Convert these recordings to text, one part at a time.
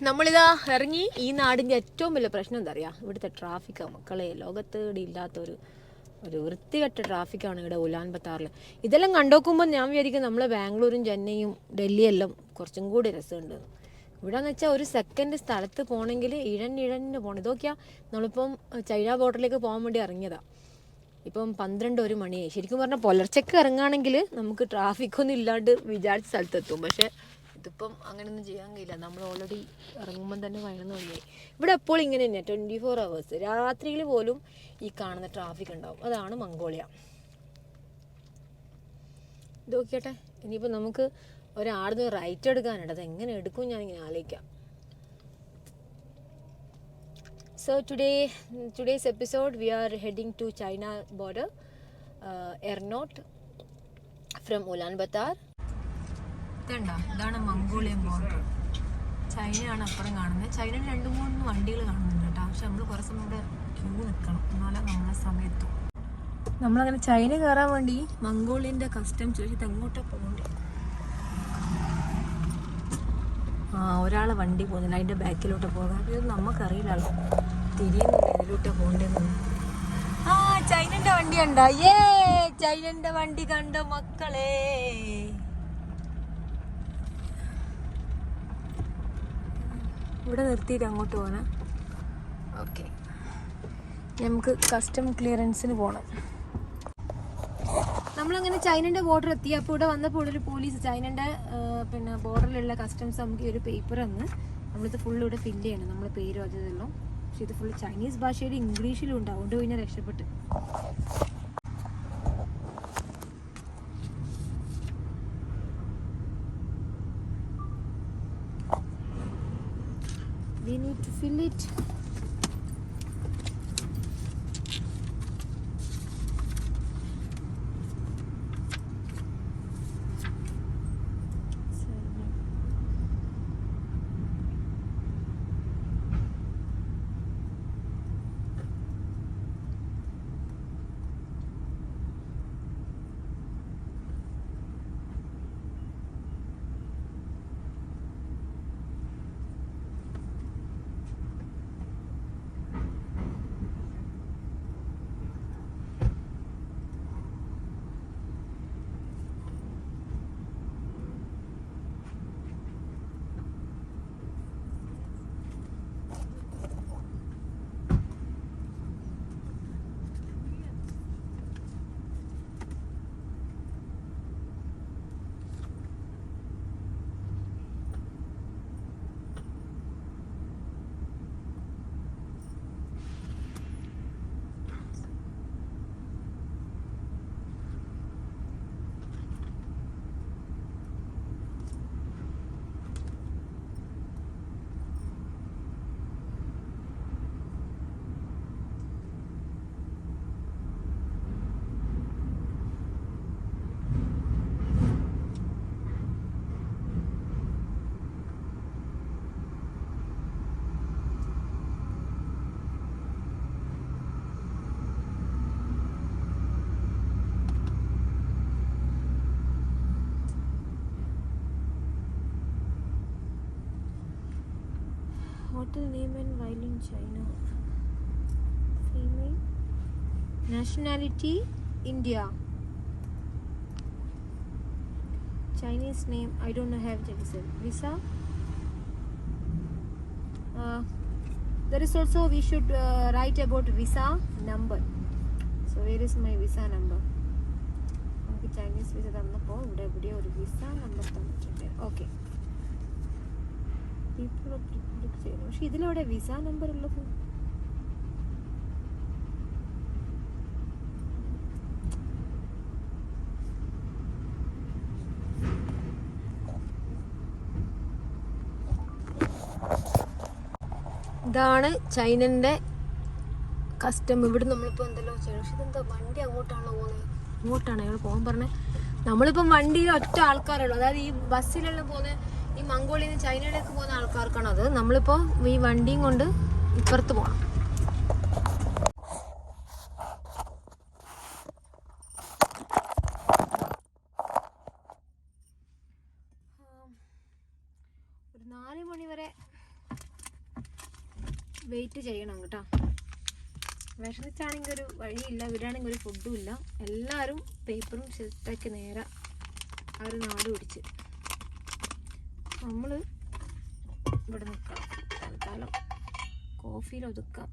നമ്മളിതാ ഇറങ്ങി. ഈ നാടിൻ്റെ ഏറ്റവും വലിയ പ്രശ്നം എന്താ അറിയാം, ഇവിടുത്തെ ട്രാഫിക്കാണ് മക്കളെ. ലോകത്ത് ഇവിടെ ഇല്ലാത്തൊരു വൃത്തികെട്ട ട്രാഫിക്കാണ് ഇവിടെ ഉലാൻ ബത്താറിൽ. ഇതെല്ലാം കണ്ടോക്കുമ്പോൾ ഞാൻ വിചാരിക്കും നമ്മളെ ബാംഗ്ലൂരും ചെന്നൈയും ഡൽഹിയെല്ലാം കുറച്ചും കൂടി രസമുണ്ട്. ഇവിടെ എന്ന് വെച്ചാൽ ഒരു സെക്കൻഡ് സ്ഥലത്ത് പോകണമെങ്കിൽ ഇഴഞ്ഞിഴഞ്ഞ് പോകണം. ഇതൊക്കെയാ നമ്മളിപ്പം ചൈന ബോർഡറിലേക്ക് പോകാൻ വേണ്ടി ഇറങ്ങിയതാണ്. ഇപ്പം 1 മണിയായി. ശരിക്കും പറഞ്ഞാൽ പുലർച്ചയ്ക്ക് ഇറങ്ങുകയാണെങ്കിൽ നമുക്ക് ട്രാഫിക്കൊന്നും ഇല്ലാണ്ട് വിചാരിച്ച സ്ഥലത്തെത്തും. പക്ഷേ ഇതിപ്പം അങ്ങനെയൊന്നും ചെയ്യാൻ കഴിയില്ല. നമ്മൾ ഓൾറെഡി ഇറങ്ങുമ്പം തന്നെ 11 മണിയായി. ഇവിടെ എപ്പോഴും ഇങ്ങനെ തന്നെ 24 hours രാത്രിയിൽ പോലും ഈ കാണുന്ന ട്രാഫിക് ഉണ്ടാവും. അതാണ് മംഗോളിയ. ഇത് നോക്കിയട്ടെ. ഇനിയിപ്പോൾ നമുക്ക് ഒരാടുന്ന് റൈറ്റ് എടുക്കാനുണ്ട്. അത് എങ്ങനെ എടുക്കും ഞാനിങ്ങനെ ആലോചിക്കാം. So today's episode we are heading to China border, Ernot from Ulaanbaatar. ഇതാണ് മംഗോളിയൻ ബോർഡർ. ചൈനയാണ് അപ്പുറം കാണുന്നത്. ചൈനയിൽ 2-3 വണ്ടികൾ കാണുന്നുണ്ട് കേട്ടോ. പക്ഷെ നമ്മൾ കുറേ സമയം ഇവിടെ ക്യൂ നിൽക്കണം, എന്നാലും നമ്മളെ സമയത്തും. നമ്മളങ്ങനെ ചൈന കയറാൻ വേണ്ടി മംഗോളിയൻ്റെ കസ്റ്റംസ് ചോദിച്ചിട്ട് എങ്ങോട്ടാണ് പോകേണ്ടത്. ഒരാളെ വണ്ടി പോകുന്നില്ല, അതിൻ്റെ ബാക്കിലോട്ട് പോകാം. ഇത് നമുക്കറിയില്ലല്ലോ, തിരിയുന്നില്ല ഇതിലോട്ട് പോകേണ്ടതെന്ന്. ചൈനൻ്റെ വണ്ടി കണ്ടോ? ചൈനൻ്റെ വണ്ടി കണ്ടോ മക്കളെ? ഇവിടെ നിർത്തിയിട്ട് അങ്ങോട്ട് പോകണം. ഓക്കെ, നമുക്ക് കസ്റ്റം ക്ലിയറൻസിന് പോകണം. നമ്മളങ്ങനെ ചൈനൻ്റെ ബോർഡർ എത്തി. അപ്പോൾ ഇവിടെ വന്നപ്പോൾ ഇവിടെ ഒരു പോലീസ് ചൈനൻ്റെ ബോർഡറിലുള്ള കസ്റ്റംസ് നമുക്ക് ഈ ഒരു പേപ്പർ തന്ന് നമ്മളിത് ഫുള്ള് ഇവിടെ ഫില്ല് ചെയ്യണം, നമ്മളെ പേരും അതെല്ലാം. പക്ഷെ ഇത് ഫുള്ള് ചൈനീസ് ഭാഷയിൽ ഇംഗ്ലീഷിലും ഉണ്ട്, അതുകൊണ്ട് പിന്നെ രക്ഷപ്പെട്ട്. We need to fill it. Hotel name and while in China. Female. Nationality India. Chinese name I don't know, have Chinese. Visa. There is also we should write about visa number. So where is my visa number? നമുക്ക് Chinese visa തന്നപ്പോൾ ഇവിടെ എവിടെയോ ഒരു visa number തന്നിട്ടുണ്ട്. Okay, click ചെയ്യണം. പക്ഷെ ഇതിലെവിടെ visa number ഉള്ളത്? ഇതാണ് ചൈനൻ്റെ കസ്റ്റം. ഇവിടെ നമ്മളിപ്പോൾ എന്തെല്ലോ ചെയ്യണം. പക്ഷെ ഇതെന്താ വണ്ടി അങ്ങോട്ടാണല്ലോ പോകുന്നത്? ഇങ്ങോട്ടാണ് അയാൾ പോകാൻ പറഞ്ഞത്. നമ്മളിപ്പം വണ്ടിയിൽ ഒറ്റ ആൾക്കാരുള്ളൂ, അതായത് ഈ ബസ്സിലെല്ലാം പോകുന്നത് ഈ മംഗോളിയിൽ നിന്ന് ചൈനയിലേക്ക് പോകുന്ന ആൾക്കാർക്കാണത്. നമ്മളിപ്പോൾ ഈ വണ്ടിയും കൊണ്ട് ഇപ്പുറത്ത് പോകണം. ഒരു 4 മണി വരെ വെയിറ്റ് ചെയ്യണം കേട്ടോ. വിഷമിച്ചാണെങ്കിൽ ഒരു വഴിയില്ല, ഇവരാണെങ്കിൽ ഒരു ഫുഡും ഇല്ല. എല്ലാവരും പേപ്പറും സെറ്റാക്കി നേരെ ആ ഒരു നാട് പിടിച്ച് നമ്മൾ ഇവിടെ നിൽക്കാം. തൽക്കാലം കോഫിയിൽ ഒതുക്കാം.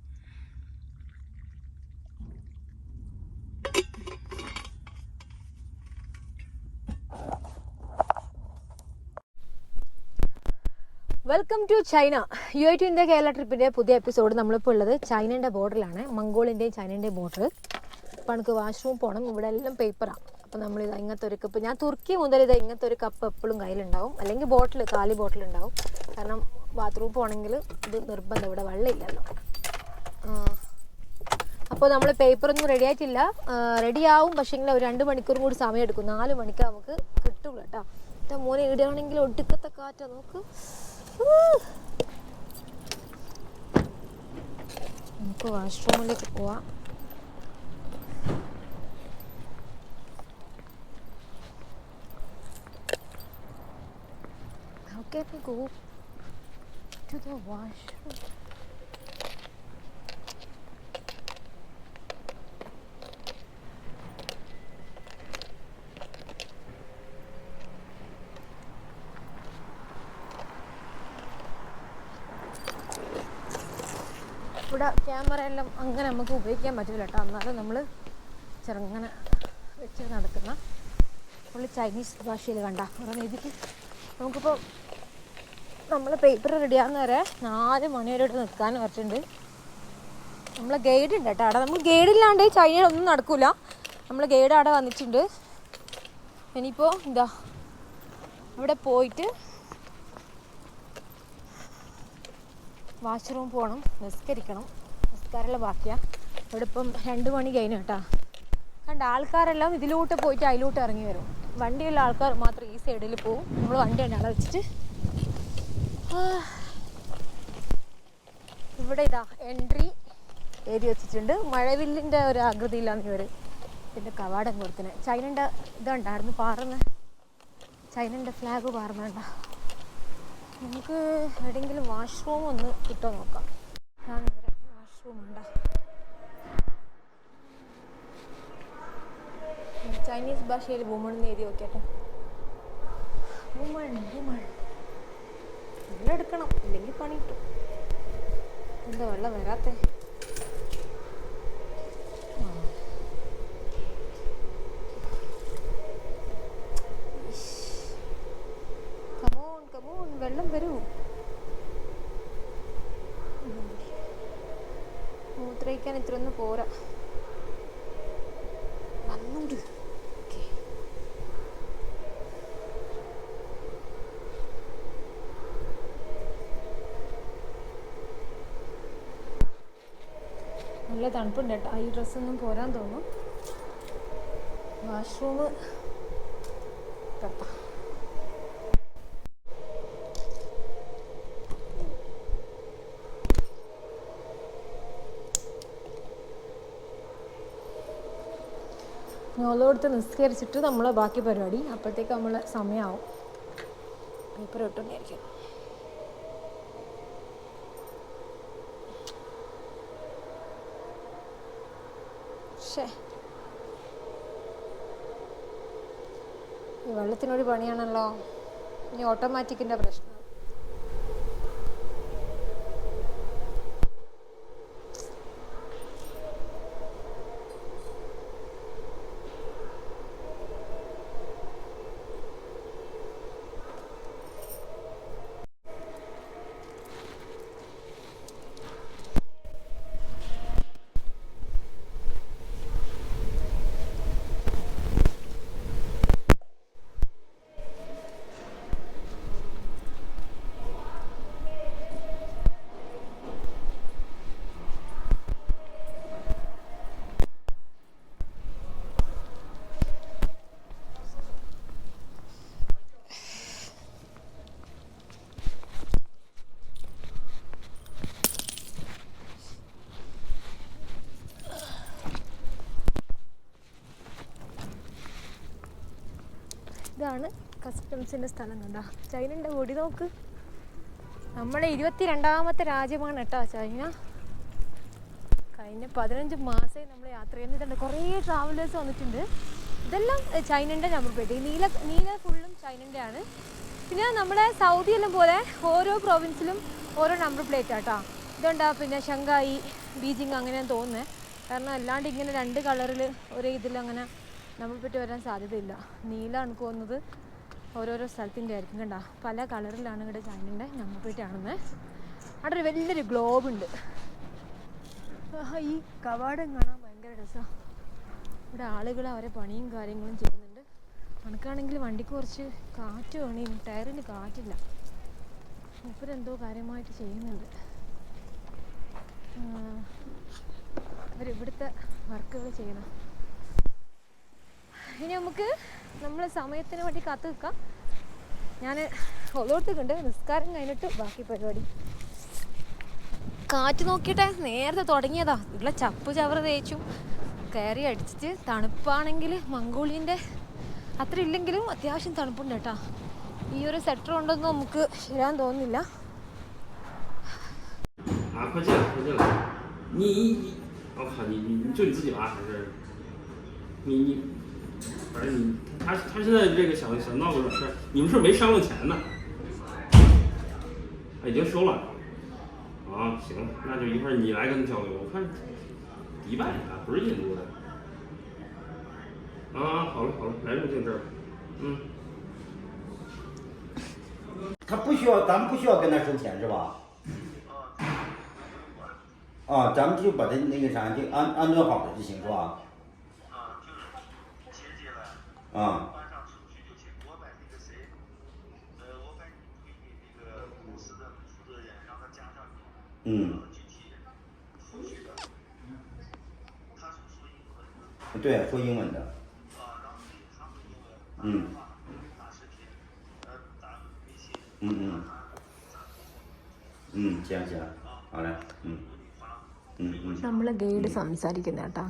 Welcome to China. UAE to India Kerala ട്രിപ്പിൻ്റെ പുതിയ എപ്പിസോഡ്. നമ്മളിപ്പോൾ ഉള്ളത് ചൈനേൻ്റെ ബോർഡറിലാണ്, മംഗോളിൻ്റെയും ചൈനേൻ്റെയും ബോർഡർ. അപ്പോൾ എനിക്ക് വാഷ്റൂം പോകണം. ഇവിടെ എല്ലാം പേപ്പറാണ്. അപ്പോൾ നമ്മളിത് ഇങ്ങനത്തെ ഒരു കപ്പ്, ഞാൻ തുർക്കി മുതൽ ഇത് ഇങ്ങനത്തെ ഒരു കപ്പ് എപ്പോഴും കയ്യിലുണ്ടാവും, അല്ലെങ്കിൽ ബോട്ടിൽ, കാലി ബോട്ടിലുണ്ടാവും. കാരണം ബാത്റൂം പോകണമെങ്കിൽ ഇത് നിർബന്ധം, ഇവിടെ വെള്ളമില്ലല്ലോ. അപ്പോൾ നമ്മൾ പേപ്പറൊന്നും റെഡി ആയിട്ടില്ല, റെഡിയാവും. പക്ഷേങ്കിൽ ഒരു 2 മണിക്കൂറും കൂടി സമയം എടുക്കും. 4 മണിക്ക് നമുക്ക് കിട്ടുള്ളൂ കേട്ടോ. എൻ്റെ മോനെ ഇടുകയാണെങ്കിൽ ഒടുക്കത്തെ കാറ്റാ നോക്ക്. നമുക്ക് വാഷ്റൂമിലേക്ക് പോവാം. How can we go to the washroom? ഇവിടെ ക്യാമറ എല്ലാം അങ്ങനെ നമുക്ക് ഉപയോഗിക്കാൻ പറ്റില്ല കേട്ടോ. എന്നാലും നമ്മൾ ചെറുങ്ങനെ വെച്ച് നടക്കുന്ന ഫുള്ള് ചൈനീസ് ഭാഷയിൽ കണ്ട ഓരോ രീതിക്ക്. നമുക്കിപ്പോൾ നമ്മൾ പേപ്പർ റെഡിയാകുന്ന വരെ 4 മണി വരെ ഇവിടെ നിൽക്കാൻ പറ്റുന്നുണ്ട്. നമ്മളെ ഗൈഡ് ഉണ്ട് കേട്ടോ അവിടെ. നമ്മൾ ഗൈഡില്ലാണ്ട് ചൈനയിലൊന്നും നടക്കില്ല. നമ്മൾ ഗൈഡ് അവിടെ വന്നിട്ടുണ്ട്. ഇനിയിപ്പോൾ എന്താ അവിടെ പോയിട്ട് വാഷ്റൂം പോകണം, നിസ്കരിക്കണം. നിസ്കാരമെല്ലാം ബാക്കിയാണ്. ഇവിടെ ഇപ്പം 2 മണി കഴിഞ്ഞു കേട്ടോ. കണ്ട ആൾക്കാരെല്ലാം ഇതിലോട്ട് പോയിട്ട് അതിലോട്ട് ഇറങ്ങി വരും. വണ്ടിയുള്ള ആൾക്കാർ മാത്രം ഈ സൈഡിൽ പോവും. നമ്മൾ വണ്ടി തന്നെ അവിടെ വെച്ചിട്ട് ഇവിടെ ഇതാ എൻട്രി എഴുതി വെച്ചിട്ടുണ്ട്. മഴവില്ലിൻ്റെ ഒരു ആകൃതിയിലാണ് ഇവർ ഇതിൻ്റെ കവാടം കൊടുത്തിന്. ചൈനൻ്റെ ഇതുണ്ടായിരുന്നു പാറുന്ന, ചൈനൻ്റെ ഫ്ലാഗ് പാറുന്നുണ്ട. നമുക്ക് എവിടെയെങ്കിലും വാഷ്റൂം ഒന്ന് കിട്ടുമോ നോക്കാം. വാഷ്റൂം ഉണ്ടോ? ചൈനീസ് ഭാഷയിൽ വുമൺ എന്ന് എഴുതി നോക്കിയാട്ടെ. വുമൺ വുമൺ വെള്ളം എടുക്കണം, ഇല്ലെങ്കിൽ പണി കിട്ടും. എന്താ വെള്ളം വരാത്തെ? വെള്ളം വരൂ. മൂത്രയിക്കാൻ ഇത്രയൊന്നും പോരാ. വന്നൂട്. നല്ല തണുപ്പുണ്ട് കേട്ടോ. ഈ ഡ്രസ്സൊന്നും പോരാൻ തോന്നും. വാഷ്റൂം കത്താം. ഞങ്ങളോടുത്ത് നിസ്കരിച്ചിട്ട് നമ്മളെ ബാക്കി പരിപാടി. അപ്പോഴത്തേക്ക് നമ്മൾ സമയമാവും. പേപ്പർ ഇട്ടുകൊണ്ടിരിക്കും. പക്ഷേ ഈ വെള്ളത്തിനൊരു പണിയാണല്ലോ. ഇനി ഓട്ടോമാറ്റിക്കിൻ്റെ പ്രശ്നം. ഇതാണ് കസ്റ്റംസിൻ്റെ സ്ഥലം. കണ്ടോ ചൈനൻ്റെ കൊടി നോക്ക്. നമ്മളെ 22ാമത്തെ രാജ്യമാണ് കേട്ടോ ചൈന. കഴിഞ്ഞ 15 മാസമായി നമ്മൾ യാത്ര ചെയ്യുന്നുണ്ട്. കുറേ ട്രാവലേഴ്സ് വന്നിട്ടുണ്ട്. ഇതെല്ലാം ചൈനൻ്റെ നമ്പർ പ്ലേറ്റ്. ഈ നീല ഫുള്ളും ചൈനൻ്റെ ആണ്. പിന്നെ നമ്മുടെ സൗദിയെല്ലാം പോലെ ഓരോ പ്രൊവിൻസിലും ഓരോ നമ്പർ പ്ലേറ്റ് ആട്ടോ. ഇതുണ്ടാ പിന്നെ ഷങ്കായി, ബീജിങ് അങ്ങനെയാണ് തോന്നുന്നത്. കാരണം അല്ലാണ്ട് ഇങ്ങനെ 2 കളറിൽ ഒരേ ഇതിലങ്ങനെ നമ്പർ പ്ലേറ്റ് വരാൻ സാധ്യതയില്ല. നീലാണ് പോകുന്നത് ഓരോരോ സ്ഥലത്തിൻ്റെ ആയിരിക്കും. കണ്ട പല കളറിലാണ് ഇവിടെ ചൈനൻ്റെ നമ്പർ പ്ലേറ്റ് കാണുന്നത്. അവിടെ ഒരു വലിയൊരു ഗ്ലോബ് ഉണ്ട്. ഈ കവാടം കാണാൻ ഭയങ്കര രസമാണ്. ഇവിടെ ആളുകൾ അവരെ പണിയും കാര്യങ്ങളും ചെയ്യുന്നുണ്ട്. കണക്കാണെങ്കിൽ വണ്ടിക്ക് കുറച്ച് കാറ്റ് വേണേയും ടയറിന് കാറ്റില്ല. മൂപ്പരെന്തോ കാര്യമായിട്ട് ചെയ്യുന്നുണ്ട്. അവരിവിടുത്തെ വർക്കുകൾ ചെയ്യണം. ഇനി നമുക്ക് നമ്മളെ സമയത്തിന് വേണ്ടി കാത്തു നിൽക്കാം. ഞാൻ ഓരോരുത്തർക്കുണ്ട് നിസ്കാരം കഴിഞ്ഞിട്ട് ബാക്കി പരിപാടി. കാറ്റ് നോക്കിയിട്ടെ നേരത്തെ തുടങ്ങിയതാ. ഇവിടെ ചപ്പ് ചവറ് തേച്ചും കയറി അടിച്ചിട്ട് തണുപ്പാണെങ്കിൽ മംഗോളിയൻ്റെ അത്ര ഇല്ലെങ്കിലും അത്യാവശ്യം തണുപ്പുണ്ട് കേട്ടോ. ഈ ഒരു സെറ്റർ ഉണ്ടെന്ന് നമുക്ക് ശരിയാൻ തോന്നുന്നില്ല.反正他现在这个想闹个事，你们是没商量钱呢？已经收了。啊，行，那就一会儿你来跟他交流。我看迪拜的，不是印度的。啊，好了好了，来入境这儿。他不需要，咱们不需要跟他收钱是吧？啊，咱们就把他那个啥，就安顿好了就行是吧？啊。办上手续就行。我把那个谁，我把你推给那个公司的负责人，让他加上你。具体手续的。他是说英文的。对，说英文的。然后对他们英文。打视频，打微信。行行，好嘞，നമ്മളെ ഗൈഡ് സംസാരിക്കുന്ന കേട്ടാ.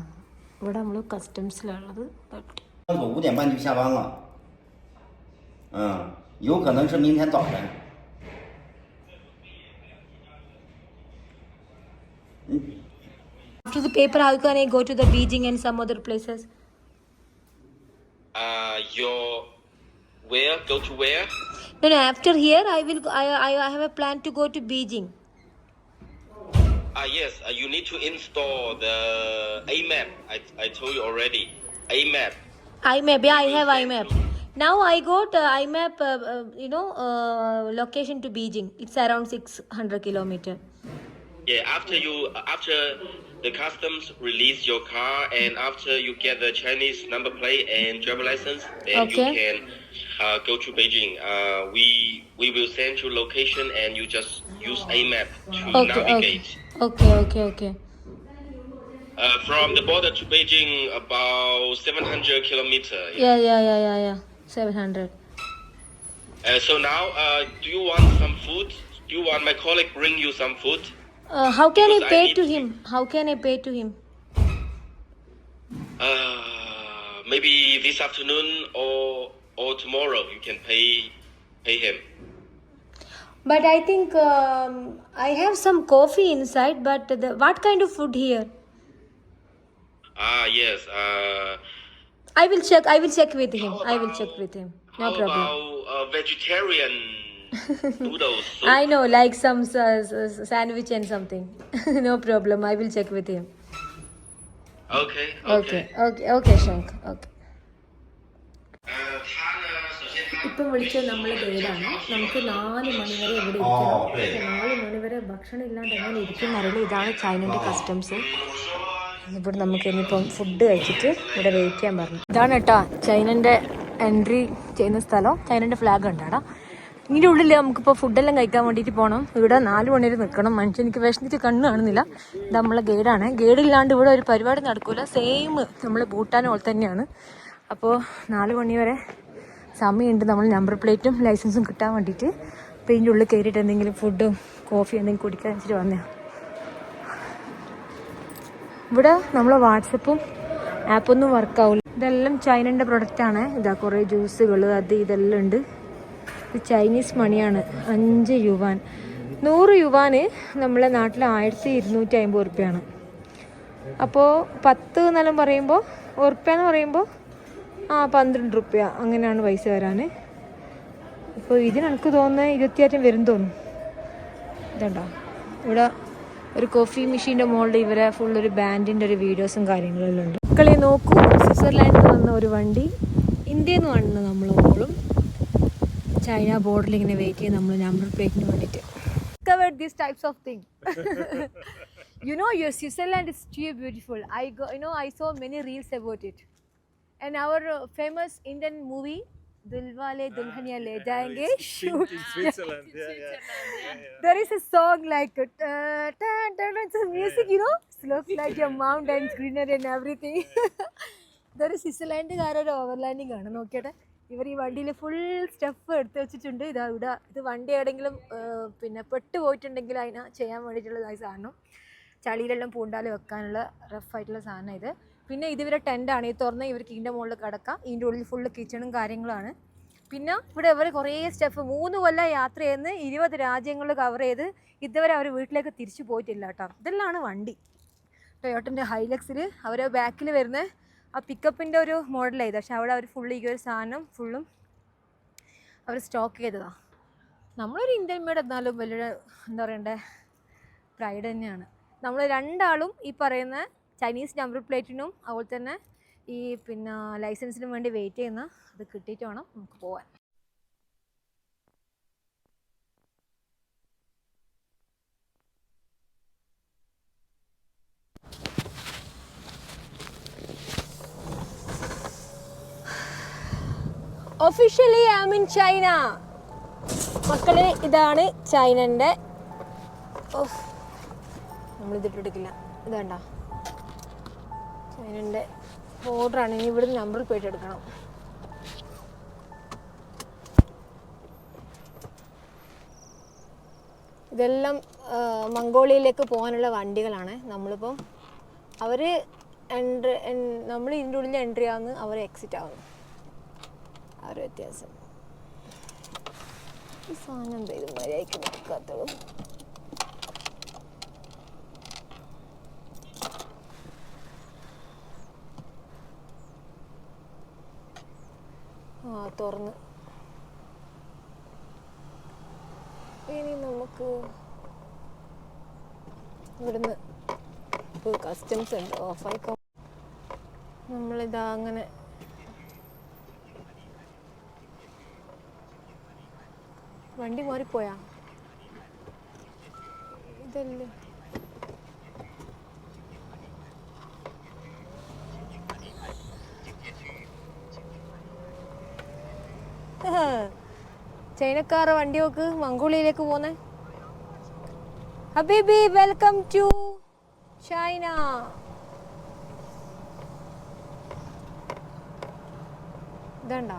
ഇവിടെ നമ്മൾ കസ്റ്റംസിലുള്ളത്. 5点半就下班了，有可能是明天早晨。After the paper, how can I go to the Beijing and some other places? Where? Go to where? No, after here, I have a plan to go to Beijing. Yes. You need to install the AMAP. I told you already. AMAP. IMAP, yeah, I have IMAP. Now I got IMAP, location to Beijing. It's around 600 kilometers. Yeah, after the customs release your car and after you get the Chinese number plate and driver license, then you can go to Beijing. We will send you location and you just use AMAP to navigate. Okay. From the border to Beijing, about 700 kilometers. Yeah. 700. So now, do you want some food? Do you want my colleague bring you some food? How can I pay to him? Maybe this afternoon or tomorrow you can pay him. But I think I have some coffee inside. But what kind of food here? Yes. I will check with him. No problem. How about vegetarian noodles? Soup? I know, like some sandwich and something. No problem. I will check with him. Okay. Shank. Okay. ഇപ്പം വിളിച്ച നമ്മളെ ഗൈഡാണ്. നമുക്ക് 4 മണി വരെ ഇവിടെ ഇരിക്കണം. 4 മണി വരെ ഭക്ഷണം ഇല്ലാണ്ട് എങ്ങനെ ഇരിക്കും അറിയില്ല. ഇതാണ് ചൈനൻ്റെ കസ്റ്റംസ്. ഇവിടെ നമുക്ക് ഇനിയിപ്പം ഫുഡ് കഴിച്ചിട്ട് ഇവിടെ വെയിറ്റ് ചെയ്യാൻ പറഞ്ഞു. ഇതാണ് കേട്ടോ ചൈനൻ്റെ എൻട്രി ചെയ്യുന്ന സ്ഥലം. ചൈനൻ്റെ ഫ്ലാഗ് ഉണ്ടാടാ. ഇതിൻ്റെ ഉള്ളിൽ നമുക്കിപ്പോൾ ഫുഡെല്ലാം കഴിക്കാൻ വേണ്ടിയിട്ട് പോകണം. ഇവിടെ 4 മണി വരെ നിൽക്കണം. മനുഷ്യനിക്ക് വിശന്നിട്ട് കണ്ണ് കാണുന്നില്ല. ഇത് നമ്മളെ ഗൈഡാണ്. ഗൈഡില്ലാണ്ട് ഇവിടെ ഒരു പരിപാടി നടക്കില്ല. സെയിം നമ്മൾ ഭൂട്ടാൻ പോലെ തന്നെയാണ്. അപ്പോൾ 4 മണി വരെ സമയമുണ്ട്. നമ്മൾ നമ്പർ പ്ലേറ്റും ലൈസൻസും കിട്ടാൻ വേണ്ടിയിട്ട്. അപ്പോൾ ഇതിൻ്റെ ഉള്ളിൽ കയറിയിട്ട് എന്തെങ്കിലും ഫുഡും കോഫി എന്തെങ്കിലും കുടിക്കാൻ വെച്ചിട്ട് വന്നതാണ്. ഇവിടെ നമ്മളെ വാട്സപ്പും ആപ്പൊന്നും വർക്കാവില്ല. ഇതെല്ലാം ചൈനൻ്റെ പ്രൊഡക്റ്റാണ്. ഇതാ കുറേ ജ്യൂസുകൾ ഇതെല്ലാം ഉണ്ട്. ഇത് ചൈനീസ് മണിയാണ്. 5 യുവാൻ. 100 യുവാന് നമ്മളെ നാട്ടിൽ 1250 റുപ്യാണ്. അപ്പോൾ 10 എന്നെല്ലാം പറയുമ്പോൾ ഉറുപ്പ്യ എന്ന് പറയുമ്പോൾ 12 റുപ്യ അങ്ങനെയാണ് പൈസ വരാൻ. ഇപ്പോൾ ഇതിന് എനിക്ക് തോന്നുന്നത് 26 വരും തോന്നും. ഇതുണ്ടോ ഇവിടെ ഒരു കോഫി മെഷീൻ്റെ മുകളിൽ ഇവരെ ഫുള്ളൊരു ബാൻഡിൻ്റെ ഒരു വീഡിയോസും കാര്യങ്ങളെല്ലാം ഉണ്ട്. മക്കളെ നോക്കൂ, സ്വിറ്റ്സർലാൻഡിൽ നിന്ന് വന്ന ഒരു വണ്ടി ഇന്ത്യയിൽ നിന്ന് വന്ന് നമ്മൾ പോലും ചൈന ബോർഡറിൽ ഇങ്ങനെ വെയിറ്റ് ചെയ്ത് നമ്മൾ നമ്പർ പ്ലേറ്റിന് വേണ്ടിയിട്ട്. Discovered these types of thing. Your Switzerland is too beautiful. I saw many reels about it. And our famous Indian movie Dilwale Dulhaniya Le Jayenge shoot in Switzerland. Yeah. There is a song like it's a music, It looks like your mountains, greenery and everything. There is Switzerland ഒരു overlanding ആണ്. നോക്കിയിട്ട് ഇവർ ഈ വണ്ടിയിൽ full step എടുത്ത് വെച്ചിട്ടുണ്ട്. ഇവിടെ ഇത് വണ്ടി എവിടെയെങ്കിലും പിന്നെ പെട്ട് പോയിട്ടുണ്ടെങ്കിൽ അതിനെ ചെയ്യാൻ വേണ്ടിയിട്ടുള്ള സാധനം, ചളിയിലെല്ലാം പൂണ്ടാൽ വെക്കാനുള്ള റഫായിട്ടുള്ള സാധനം ഇത്. പിന്നെ ഇതിവരെ ടെൻ്റാണ്. ഇത് തുറന്ന് ഇവർക്ക് ഇതിൻ്റെ മുകളിൽ കിടക്കാം. ഇതിൻ്റെ ഉള്ളിൽ ഫുള്ള് കിച്ചണും കാര്യങ്ങളാണ്. പിന്നെ ഇവിടെ ഇവർ കുറേ സ്റ്റെപ്പ് 3 കൊല്ലം യാത്ര ചെയ്യുന്ന 20 രാജ്യങ്ങൾ കവർ ചെയ്ത് ഇതുവരെ അവർ വീട്ടിലേക്ക് തിരിച്ചു പോയിട്ടില്ല കേട്ടോ. ഇതെല്ലാം വണ്ടി ടൊയോട്ടൻ്റെ ഹൈലക്സിൽ അവർ ബാക്കിൽ വരുന്ന ആ പിക്കപ്പിൻ്റെ ഒരു മോഡലാണ് ഇത്. പക്ഷെ അവിടെ അവർ ഫുള്ള് ഈ ഒരു സാധനം ഫുള്ളും അവർ സ്റ്റോക്ക് ചെയ്തതാണ്. നമ്മളൊരു ഇന്ത്യൻ മേഡ് എന്നാലും വലിയ എന്താ പറയണ്ടേ പ്രൈഡ് തന്നെയാണ്. നമ്മൾ രണ്ടാളും ഈ പറയുന്ന ചൈനീസ് നമ്പർ പ്ലേറ്റിനും അതുപോലെ തന്നെ ഈ പിന്നെ ലൈസൻസിനും വേണ്ടി വെയിറ്റ് ചെയ്യുന്ന അത് കിട്ടിയിട്ട് വേണം നമുക്ക് പോകാൻ. Officially I am in China. മക്കളെ ഇതാണ് ചൈനൻ്റെ. നമ്മളിതിട്ടെടുക്കില്ല. ഇത് വേണ്ട ചൈനൻ്റെ ബോർഡറാണ്. ഇനി ഇവിടുന്ന് നമ്പർ പ്ലേറ്റ് എടുക്കണം. ഇതെല്ലാം മംഗോളിയയിലേക്ക് പോകാനുള്ള വണ്ടികളാണ്. നമ്മളിപ്പം അവർ നമ്മൾ ഇതിൻ്റെ ഉള്ളിൽ എൻട്രി ആവുന്നു, അവർ എക്സിറ്റ് ആവുന്നു. ആ ഒരു വ്യത്യാസം. ഈ സാധനം എന്താ ഇത് മര്യാദയ്ക്ക് നിൽക്കാത്തതും. തുറന്ന് ഇനി നമുക്ക് ഇവിടുന്ന് കസ്റ്റംസ് ഉണ്ട്, ഓഫായിക്കോ. നമ്മളിതാ അങ്ങനെ വണ്ടി മാറിപ്പോയാ ഇതല്ലേ. ചൈനക്കാരെ വണ്ടി നോക്ക്, മംഗോളിയയിലേക്ക് പോന്നെ. ഹബീബി വെൽക്കം ടു ചൈന. ഇതണ്ടോ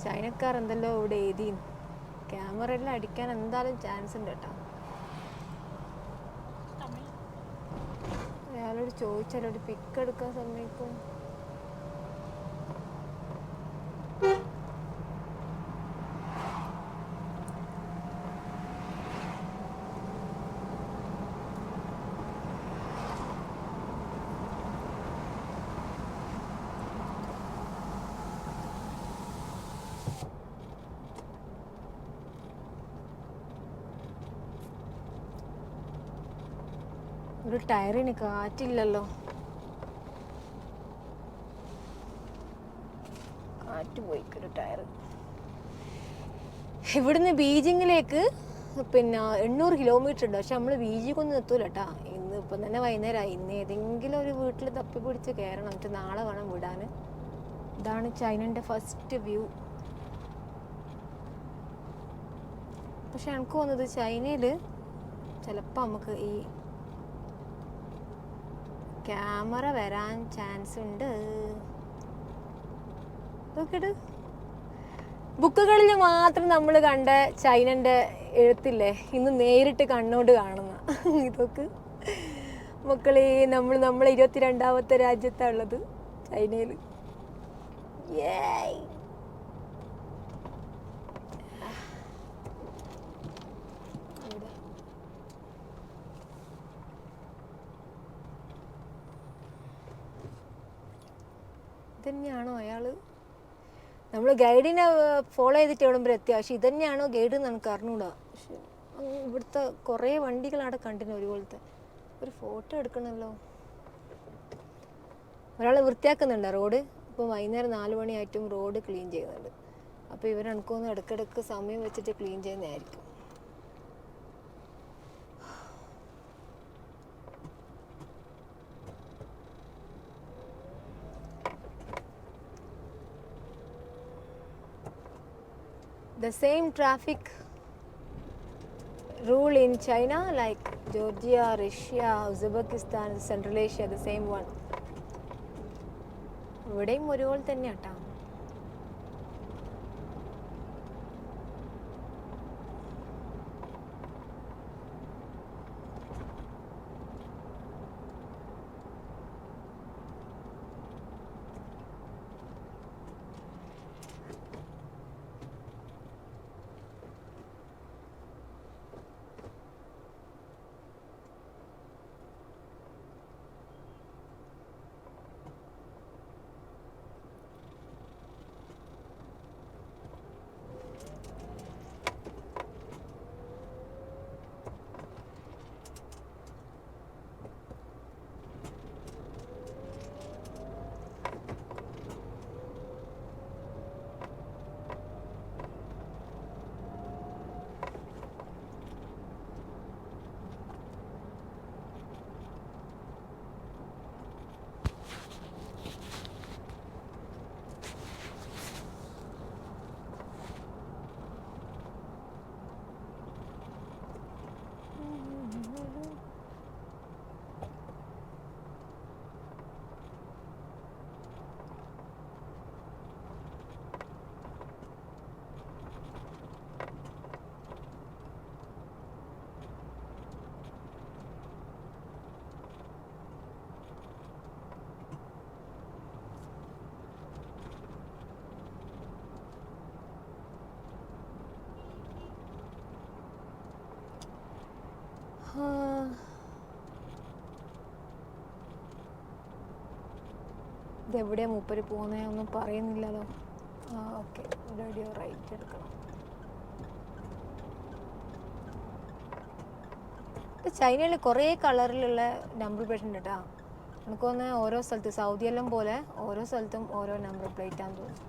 ചൈനക്കാർ എന്തല്ലോ ഇവിടെ എഴുതി. ക്യാമറ എല്ലാം അടിക്കാൻ എന്തായാലും ചാൻസ് ഉണ്ട് കേട്ടോ. അയാളോട് ചോദിച്ചാൽ ഒരു പിക്ക് എടുക്കാൻ സമ്മതിക്കും. ഒരു ടയറിന് കാറ്റില്ലല്ലോ. കാറ്റ് പോയിക്കൊരു ടയർ. ഇവിടുന്ന് ബീജിങ്ങിലേക്ക് പിന്നെ 800 കിലോമീറ്റർ ഉണ്ട്. പക്ഷെ നമ്മൾ ബീജിങ്ങൊന്നും എത്തൂല കേട്ടാ. ഇന്ന് ഇപ്പം തന്നെ വൈകുന്നേരമായി. ഇന്ന് ഏതെങ്കിലും ഒരു വീട്ടിൽ തപ്പി പിടിച്ച് കയറണം. എന്നിട്ട് നാളെ വേണം വിടാൻ. ഇതാണ് ചൈനൻ്റെ ഫസ്റ്റ് വ്യൂ. പക്ഷെ എനിക്ക് തോന്നുന്നത് ചൈനയിൽ ചിലപ്പോൾ നമുക്ക് ഈ ക്യാമറ വരാൻ ചാൻസ് ഉണ്ട്. നോക്കിയിട്ട് ബുക്കുകളിൽ മാത്രം നമ്മൾ കണ്ട ചൈനൻ്റെ എഴുത്തില്ലേ, ഇന്ന് നേരിട്ട് കണ്ണോട് കാണുന്ന. ഇതൊക്കെ മക്കളെ നമ്മൾ 22ാമത്തെ രാജ്യത്താണ് ഉള്ളത്, ചൈനയിൽ. ഇതന്നെയാണോ അയാൾ? നമ്മൾ ഗൈഡിനെ ഫോളോ ചെയ്തിട്ട് എവിടുമ്പോൾ എത്തിയ, പക്ഷെ ഇതന്നെയാണോ ഗൈഡ് എന്ന് നമുക്ക് അറിഞ്ഞൂടാ. പക്ഷെ ഇവിടുത്തെ കുറേ വണ്ടികളവിടെ കണ്ടിന് ഒരുപോലത്തെ. ഒരു ഫോട്ടോ എടുക്കണമല്ലോ. ഒരാൾ വൃത്തിയാക്കുന്നുണ്ട് റോഡ്. ഇപ്പോൾ വൈകുന്നേരം 4 മണിയായിട്ടും റോഡ് ക്ലീൻ ചെയ്യുന്നുണ്ട്. അപ്പോൾ ഇവരെനിക്കൊന്ന് ഇടയ്ക്കിടയ്ക്ക് സമയം വെച്ചിട്ട് ക്ലീൻ ചെയ്യുന്നതായിരിക്കും. The same traffic rule in China, like Georgia, Russia, Uzbekistan, Central Asia, the same one. ഇവിടെയും ഒരുപോലെ തന്നെ കേട്ടോ. ഇതെവിടെയാണ് മൂപ്പര് പോകുന്നത് ഒന്നും പറയുന്നില്ലല്ലോ. ഓക്കെ, റേഡിയോ റൈറ്റ് എടുക്കണം. ചൈനയിൽ കുറേ കളറിലുള്ള നമ്പർ പ്ലേറ്റ് ഉണ്ട് കേട്ടോ. എനിക്ക് തോന്നുന്നത് ഓരോ സ്ഥലത്ത് സൗദിയെല്ലാം പോലെ ഓരോ സ്ഥലത്തും ഓരോ നമ്പർ പ്ലേറ്റാന്ന് തോന്നുന്നു.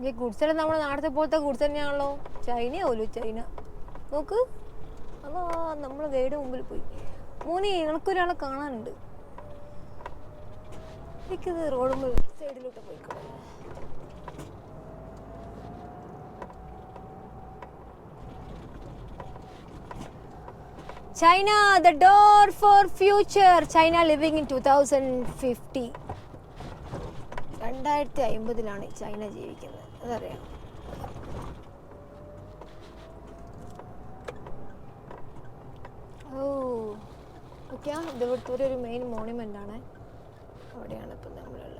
ഈ ഗുഡ്സ് എല്ലാം നമ്മുടെ നാട്ടിലത്തെ പോലത്തെ ഗുഡ്സ് തന്നെയാണല്ലോ. ചൈനയാവുമല്ലോ ചൈന. നോക്ക്, അതാ നമ്മൾ ഗൈഡ് മുമ്പിൽ പോയി. മോനെ നിനക്കൊരാളെ കാണാനുണ്ട്. എനിക്കിത് റോഡ് സൈഡിലോട്ട് പോയിക്കോ. China, the door for future. China living in 2050. 2050 China ജീവിക്കുന്നത്, അതറിയാം. ഓ ഓക്കെ, ഇത് ഇവിടുത്തെ ഒരു മെയിൻ മോണുമെൻ്റ് ആണ്. അവിടെയാണ് ഇപ്പം നമ്മളുള്ളത്.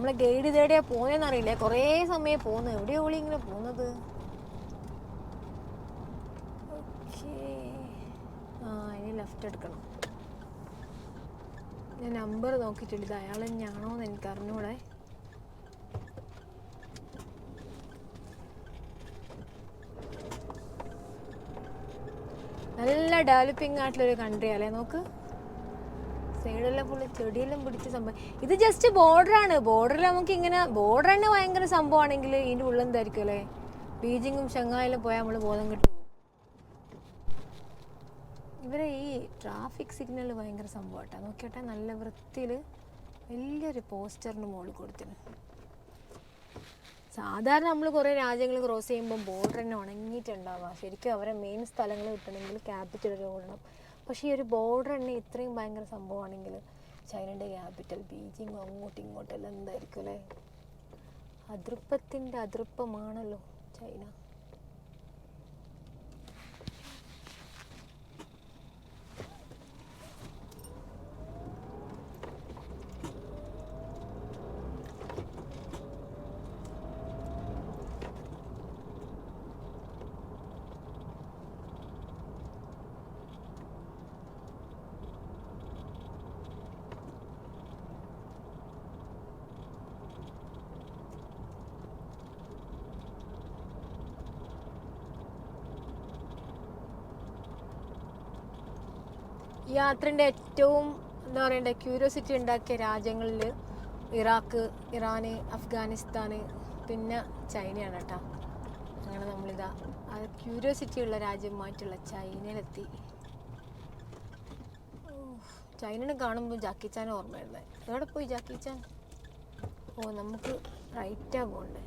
നമ്മളെ ഗൈഡ് ഇതെവിടെയാ പോകുന്നതെന്നറിയില്ല, കുറേ സമയം പോകുന്നത്. എവിടെയാ ഓളി ഇങ്ങനെ പോകുന്നത്? ഓക്കേ, ഇനി ലെഫ്റ്റ് എടുക്കണം. ഞാൻ നമ്പർ നോക്കിയിട്ടില്ല, ഇത് അയാൾ തന്നെയാണോ എന്ന് എനിക്ക് അറിഞ്ഞൂടെ. നല്ല ഡെവലപ്പിംഗ് ആയിട്ടുള്ളൊരു കൺട്രി അല്ലേ. നോക്ക്, സൈഡെല്ലാം ഫുള്ള് ചെടിയെല്ലാം പിടിച്ച സംഭവം. ഇത് ജസ്റ്റ് ബോർഡറാണ്. ബോർഡറിൽ നമുക്ക് ഇങ്ങനെ ബോർഡർ തന്നെ ഭയങ്കര സംഭവമാണെങ്കിൽ ഇതിൻ്റെ ഉള്ളെന്തായിരിക്കും അല്ലേ. ബീജിങ്ങും ഷങ്ങായിലും പോയാൽ നമ്മൾ ബോധം കിട്ടും. ഇവരെ ഈ ട്രാഫിക് സിഗ്നൽ ഭയങ്കര സംഭവമായിട്ടാണ്. നോക്കിയോട്ടെ, നല്ല വൃത്തിയിൽ വലിയൊരു പോസ്റ്ററിന് മുകളിൽ കൊടുത്തിന്. സാധാരണ നമ്മൾ കുറേ രാജ്യങ്ങൾ ക്രോസ് ചെയ്യുമ്പോൾ ബോർഡർ തന്നെ ഉണങ്ങിയിട്ടുണ്ടാവുക. ശരിക്കും അവരെ മെയിൻ സ്ഥലങ്ങൾ കിട്ടണമെങ്കിൽ ക്യാപിറ്റൽ ഓടണം. പക്ഷേ ഈ ഒരു ബോർഡർ തന്നെ ഇത്രയും ഭയങ്കര സംഭവമാണെങ്കിൽ ചൈനയുടെ ക്യാപിറ്റൽ ബീജിങ് അങ്ങോട്ടും ഇങ്ങോട്ടെല്ലാം എന്തായിരിക്കും അല്ലേ. അതൃപ്പത്തിൻ്റെ അതൃപ്പമാണല്ലോ ചൈന. യാത്രൻ്റെ ഏറ്റവും എന്താ പറയണ്ടേ ക്യൂരിയോസിറ്റി ഉണ്ടാക്കിയ രാജ്യങ്ങളിൽ ഇറാഖ്, ഇറാന്, അഫ്ഗാനിസ്ഥാൻ, പിന്നെ ചൈനയാണ് കേട്ടോ. അങ്ങനെ നമ്മളിതാ ആ ക്യൂരിയോസിറ്റി ഉള്ള രാജ്യമായിട്ടുള്ള ചൈനയിലെത്തി. ചൈനനെ കാണുമ്പോൾ ജാക്കി ചാൻ ഓർമ്മ വരുന്നത്. എവിടെ പോയി ജാക്കി ചാൻ? നമുക്ക് റൈറ്റാ പോകണ്ടേ.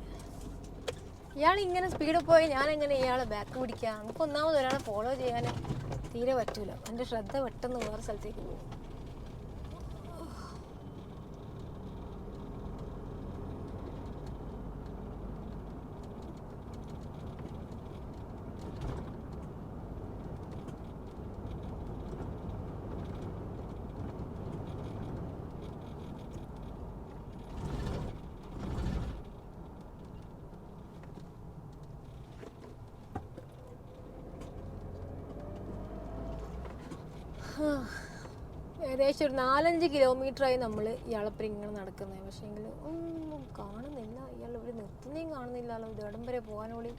ഇയാൾ ഇങ്ങനെ സ്പീഡിൽ പോയി ഞാനെങ്ങനെ ഇയാളെ ബാക്ക് പിടിക്കുക? നമുക്ക് ഒന്നാമത് ഒരാളെ ഫോളോ ചെയ്യാനും തീരെ പറ്റൂല. എൻ്റെ ശ്രദ്ധ പെട്ടെന്ന് വേറെ സ്ഥലത്തേക്ക് പോകും. ഏകദേശം ഒരു 4-5 കിലോമീറ്ററായി നമ്മൾ ഇയാളെപ്പുറം ഇങ്ങനെ നടക്കുന്നത്. പക്ഷേ എങ്കിൽ ഒന്നും കാണുന്നില്ല. ഇയാൾ ഇവിടെ നിർത്തുന്നേയും കാണുന്നില്ലല്ലോ. ഇത് ഇടം വരെ പോകാനോളി.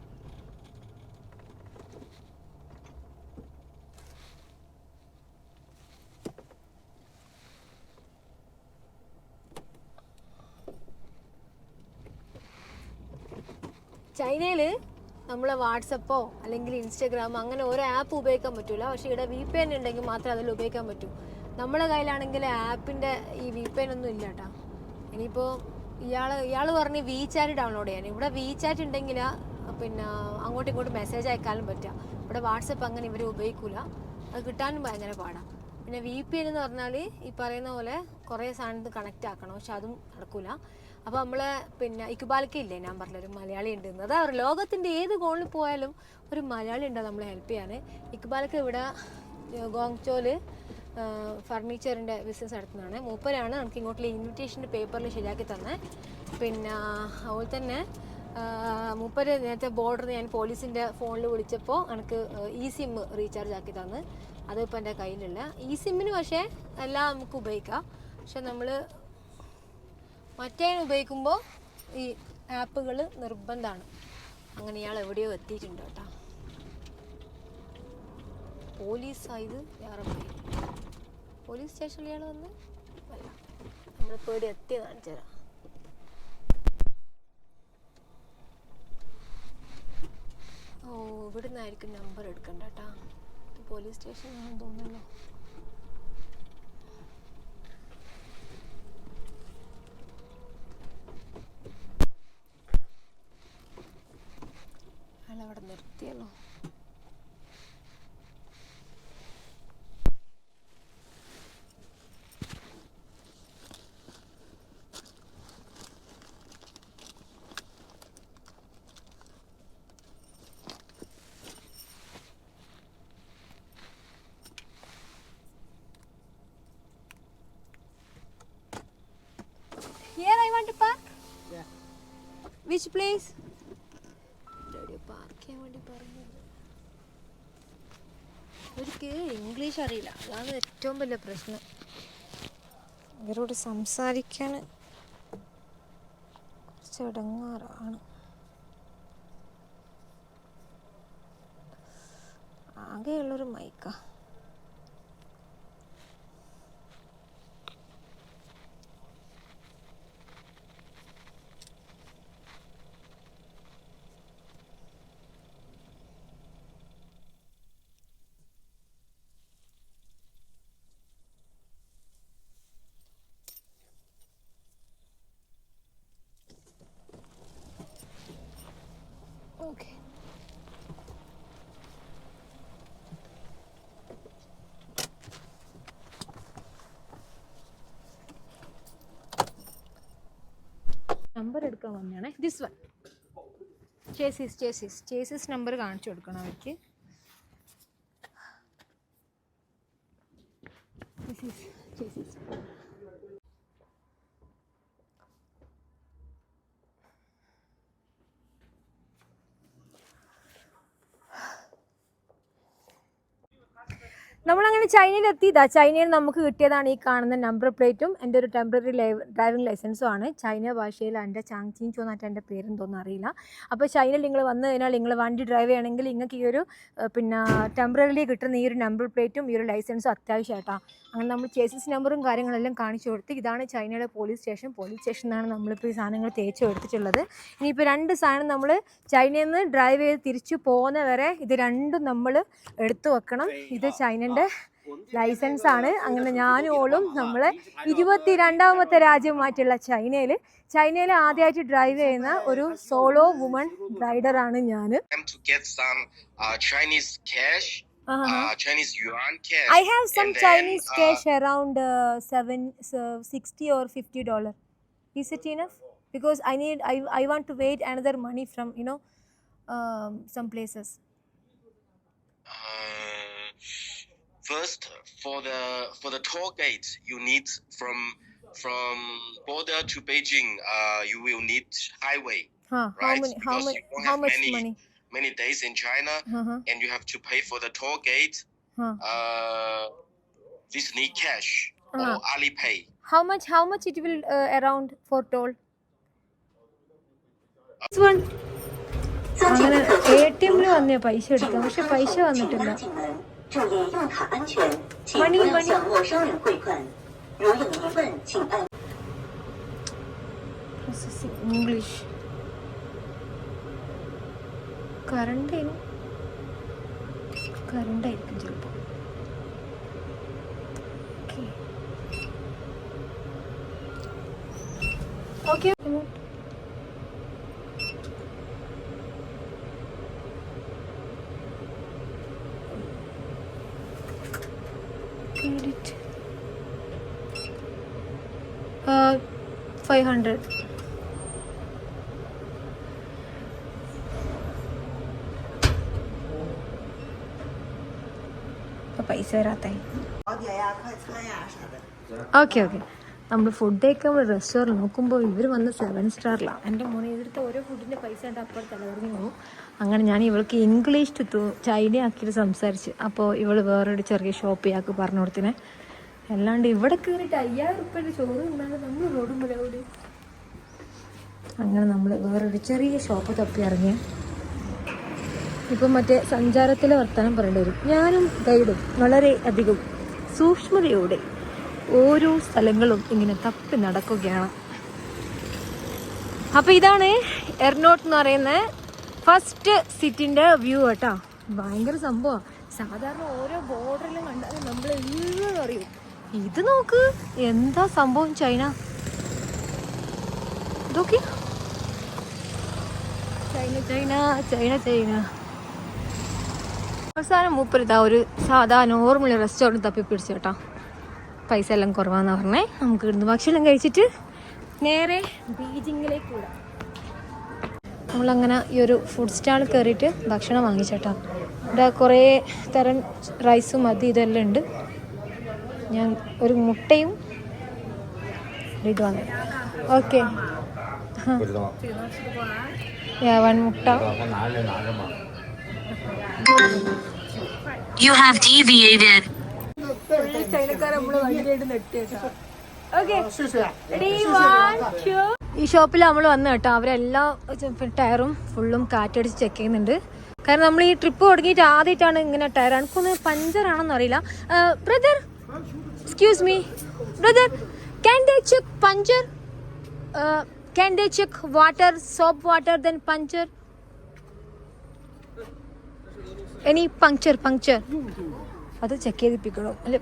ചൈനയിൽ നമ്മളെ വാട്സപ്പോ അല്ലെങ്കിൽ ഇൻസ്റ്റാഗ്രാമോ അങ്ങനെ ഓരോ ആപ്പ് ഉപയോഗിക്കാൻ പറ്റില്ല. പക്ഷേ ഇവിടെ VPN ഉണ്ടെങ്കിൽ മാത്രമേ അതിൽ ഉപയോഗിക്കാൻ പറ്റൂ. നമ്മളെ കയ്യിലാണെങ്കിൽ ആപ്പിൻ്റെ ഈ VPN ഒന്നും ഇല്ല കേട്ടോ. ഇനിയിപ്പോൾ ഇയാൾ പറഞ്ഞ് WeChat ഡൗൺലോഡ് ചെയ്യാൻ. ഇവിടെ WeChat ഉണ്ടെങ്കിൽ പിന്നെ അങ്ങോട്ടും ഇങ്ങോട്ടും മെസ്സേജ് അയക്കാനും പറ്റുക. ഇവിടെ വാട്സപ്പ് അങ്ങനെ ഇവർ ഉപയോഗിക്കില്ല. അത് കിട്ടാനും ഭയങ്കര പാടാണ്. പിന്നെ VPN എന്ന് പറഞ്ഞാൽ ഈ പറയുന്ന പോലെ കുറേ സാധനത്ത് കണക്റ്റ് ആക്കണം. പക്ഷെ അതും നടക്കില്ല. അപ്പോൾ നമ്മൾ പിന്നെ ഇക്ബാലക്ക് ഇല്ലേ, ഞാൻ പറഞ്ഞൊരു മലയാളി ഉണ്ട്. അതാ ലോകത്തിൻ്റെ ഏത് കോണിൽ പോയാലും ഒരു മലയാളി ഉണ്ടാവും നമ്മളെ ഹെൽപ്പ് ചെയ്യാൻ. ഇക്ബാലക്ക് ഇവിടെ ഗോങ്ചോയിൽ ഫർണിച്ചറിൻ്റെ ബിസിനസ് നടത്തുന്നതാണ്. മൂപ്പരാണ് നമുക്ക് ഇങ്ങോട്ടുള്ള ഇൻവിറ്റേഷൻ്റെ പേപ്പറിൽ ശരിയാക്കി തന്നെ. പിന്നെ അതുപോലെ തന്നെ മൂപ്പര് നേരത്തെ ബോർഡർ ഞാൻ പോലീസിൻ്റെ ഫോണിൽ വിളിച്ചപ്പോൾ എനിക്ക് eSIM റീചാർജ് ആക്കി തന്ന്. അതിപ്പോൾ എൻ്റെ കയ്യിലില്ല. eSIM-ന് പക്ഷേ എല്ലാം നമുക്ക് ഉപയോഗിക്കാം. പക്ഷെ നമ്മൾ മറ്റേ ഉപയോഗിക്കുമ്പോൾ ഈ ആപ്പുകൾ നിർബന്ധമാണ്. അങ്ങനെ ഇയാൾ എവിടെയോ എത്തിയിട്ടുണ്ട് കേട്ടോ. പോലീസായത് വേറെ പോയി. പോലീസ് സ്റ്റേഷനിൽ ഇയാൾ വന്ന് അല്ല, നമ്മളിപ്പോൾ ഇവിടെ എത്തി കാണിച്ചു തരാം. ഇവിടെ നിന്നായിരിക്കും നമ്പർ എടുക്കണ്ട കേട്ടോ. പോലീസ് സ്റ്റേഷനാണെന്ന് തോന്നുന്നല്ലോ. അയാളവിടെ നിർത്തിയല്ലോ. Which place? പാർക്ക് ചെയ്യാൻ വേണ്ടി പറഞ്ഞു. അവർക്ക് ഇംഗ്ലീഷ് അറിയില്ല, അതാണ് ഏറ്റവും വലിയ പ്രശ്നം. ഇവരോട് സംസാരിക്കാൻ കുറച്ച് ഇടങ്ങാറാണ്. ആകെയുള്ളൊരു മൈക്ക. ഓക്കെ, നമ്പർ എടുക്കാൻ വന്നതാണേ. ദിസ് വൺ ചേസിസ് നമ്പർ കാണിച്ചു കൊടുക്കണം അവർക്ക്. ചേസിസ് നമ്മളങ്ങനെ ചൈനയിലെത്തി. ചൈനയിൽ നമുക്ക് കിട്ടിയതാണ് ഈ കാണുന്ന നമ്പർ പ്ലേറ്റും എൻ്റെ ഒരു ടെമ്പററി ഡ്രൈവിംഗ് ലൈസൻസും ആണ്. ചൈന ഭാഷയിൽ എൻ്റെ ചാങ്ചിൻ ചോന്നിട്ട് എൻ്റെ പേരെന്തോന്നും അറിയില്ല. അപ്പോൾ ചൈനയിൽ നിങ്ങൾ വന്നു കഴിഞ്ഞാൽ നിങ്ങൾ വണ്ടി ഡ്രൈവ് ചെയ്യണമെങ്കിൽ നിങ്ങൾക്ക് ഈ ഒരു പിന്നെ ടെമ്പററിലി കിട്ടുന്ന ഈ ഒരു നമ്പർ പ്ലേറ്റും ഈ ഒരു ലൈസൻസും അത്യാവശ്യമായിട്ടാണ്. അങ്ങനെ നമ്മൾ ചേസിസ് നമ്പറും കാര്യങ്ങളെല്ലാം കാണിച്ചു കൊടുത്ത് ഇതാണ് ചൈനയുടെ പോലീസ് സ്റ്റേഷനാണ് നമ്മളിപ്പോൾ ഈ സാധനങ്ങൾ തേച്ച് എടുത്തിട്ടുള്ളത്. ഇനിയിപ്പോൾ 2 സാധനം നമ്മൾ ചൈനയിൽ നിന്ന് ഡ്രൈവ് ചെയ്ത് തിരിച്ചു പോകുന്ന വരെ ഇത് രണ്ടും നമ്മൾ എടുത്തു വെക്കണം. ഇത് ചൈനൻ്റെ ലൈസൻസ് ആണ്. അങ്ങനെ ഞാനും ഓളും നമ്മളെ 22ാമത്തെ രാജ്യമായിട്ടുള്ള ചൈനയിൽ ആദ്യമായിട്ട് ഡ്രൈവ് ചെയ്യുന്ന ഒരു സോളോ വുമൺ റൈഡറാണ് ഞാൻ. Chinese yuan cash. I have some Chinese cash around $60 or $50. Is it enough? Because I want to wait another money from some places. First, for the toll gate, you need from border to Beijing. You will need highway. Right? How much money? Many days in China, and you have to pay for the toll gate. This need cash or Alipay. How much it will around for toll? This one. അങ്ങനെ ATM-ൽ വന്നേ പൈസ എടുക്കാം, പക്ഷെ പൈസ വന്നിട്ടില്ല. മണി English കറണ്ടായിരിക്കും ചിലപ്പോൾ. Okay credit 500. പൈസ വരാത്തായി. Okay നമ്മൾ ഫുഡ് കഴിക്കുമ്പോൾ റെസ്റ്റോറൻറ്റ് നോക്കുമ്പോൾ ഇവർ വന്ന് 7 സ്റ്റാറിലാണ്. എൻ്റെ മോനെ ഇവിടുത്തെ ഓരോ ഫുഡിൻ്റെ പൈസ എൻ്റെ അപ്പോൾ തലവറിഞ്ഞു പോകും. അങ്ങനെ ഞാൻ ഇവൾക്ക് ഇംഗ്ലീഷ് ചൈന ആക്കിയിട്ട് സംസാരിച്ച്. അപ്പോൾ ഇവൾ വേറൊരു ചെറിയ ഷോപ്പ് ഇയാൾക്ക് പറഞ്ഞു കൊടുത്തിനെ. അല്ലാണ്ട് ഇവിടെ കയറിയിട്ട് 5000 റുപ്യയുടെ ചോറ് ഉണ്ടാകും നമ്മൾ റോഡും മുലയോട്. അങ്ങനെ നമ്മൾ വേറൊരു ചെറിയ ഷോപ്പ് തപ്പി ഇറങ്ങി. ഇപ്പം മറ്റേ സഞ്ചാരത്തിലെ വർത്തമാനം പറയേണ്ടി വരും. ഞാനും ഗൈഡും വളരെ അധികം സൂക്ഷ്മതയോടെ ഓരോ സ്ഥലങ്ങളും ഇങ്ങനെ തപ്പി നടക്കുകയാണ്. അപ്പോൾ ഇതാണ് എർണോട്ട് എന്ന് പറയുന്ന ഫസ്റ്റ് സിറ്റിൻ്റെ വ്യൂ കേട്ടോ. ഭയങ്കര സംഭവമാണ്. സാധാരണ ഓരോ ബോർഡറിലും കണ്ടാൽ നമ്മൾ എല്ലാം അറിയും. ഇത് നോക്ക് എന്താ സംഭവം. ചൈന ഇതൊക്കെ ചൈന. അവസാനം മൂപ്പരിതാ ഒരു സാധാ നോർമൽ റെസ്റ്റോറൻറ്റ് തപ്പി പിടിച്ചു കേട്ടോ. പൈസ എല്ലാം കുറവാന്ന് പറഞ്ഞേ. നമുക്ക് ഇവിടുന്ന് ഭക്ഷണം കഴിച്ചിട്ട് നേരെ ബീജിങ്ങിലേക്ക് വിടാം. നമ്മളങ്ങനെ ഈ ഒരു ഫുഡ് സ്റ്റാൾ കയറിയിട്ട് ഭക്ഷണം വാങ്ങിച്ചേട്ടാ. ഇവിടെ കുറേ തരം റൈസും അത് ഇതെല്ലാം ഉണ്ട്. ഞാൻ ഒരു മുട്ടയും ഇത് വാങ്ങി. ഓക്കെ 不知道。 വൺ മുട്ട. 他拿着嘛。 You have deviated. ചൈനക്കാരെ നമ്മള് വണ്ടിയായിട്ട് നെട്ടിയേക്കാം. Okay. Ready, 1, 2. ഈ ഷോപ്പിൽ നമ്മൾ വന്നു കേട്ടോ. അവരെല്ലാ ടയറും ഫുള്ളും കാറ്റടിച്ച് ചെക്ക് ചെയ്യുന്നുണ്ട്. കാരണം നമ്മൾ ഈ ട്രിപ്പ് തുടങ്ങിയിട്ട് ആദ്യമായിട്ടാണ് ഇങ്ങനെ ടയർ. എനിക്കൊന്ന് പഞ്ചറാണെന്ന് അറിയില്ല. Brother, excuse me brother, can they check puncture? Can they check water, soap water, then puncture? Any puncture അത് ചെക്ക് ചെയ്തിപ്പിക്കണോ അല്ലെ?